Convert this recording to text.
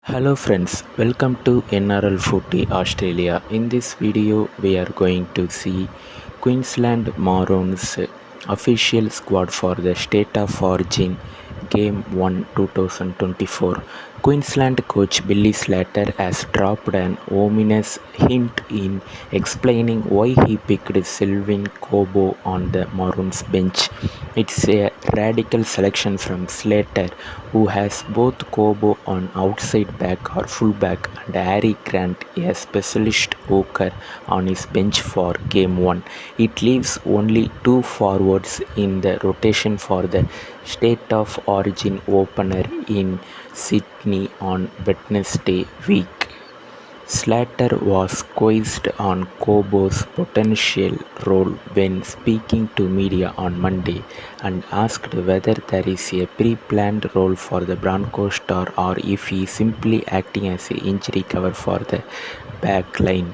Hello friends, welcome to NRL Footy Australia. In this video we are going to see Queensland Maroons official squad for the State of Origin Game 1 2024. Queensland coach Billy Slater has dropped an ominous hint in explaining why he picked Sylvain Cobo on the Maroons bench. It's a radical selection from Slater, who has both Cobo on outside back or fullback and Harry Grant, a specialist hooker, on his bench for Game 1. It leaves only two forwards in the rotation for the State of Origin opener in Sydney on Wednesday week. Slater was quizzed on Cobo's potential role when speaking to media on Monday and asked whether there is a pre-planned role for the Broncos star or if he is simply acting as an injury cover for the back line.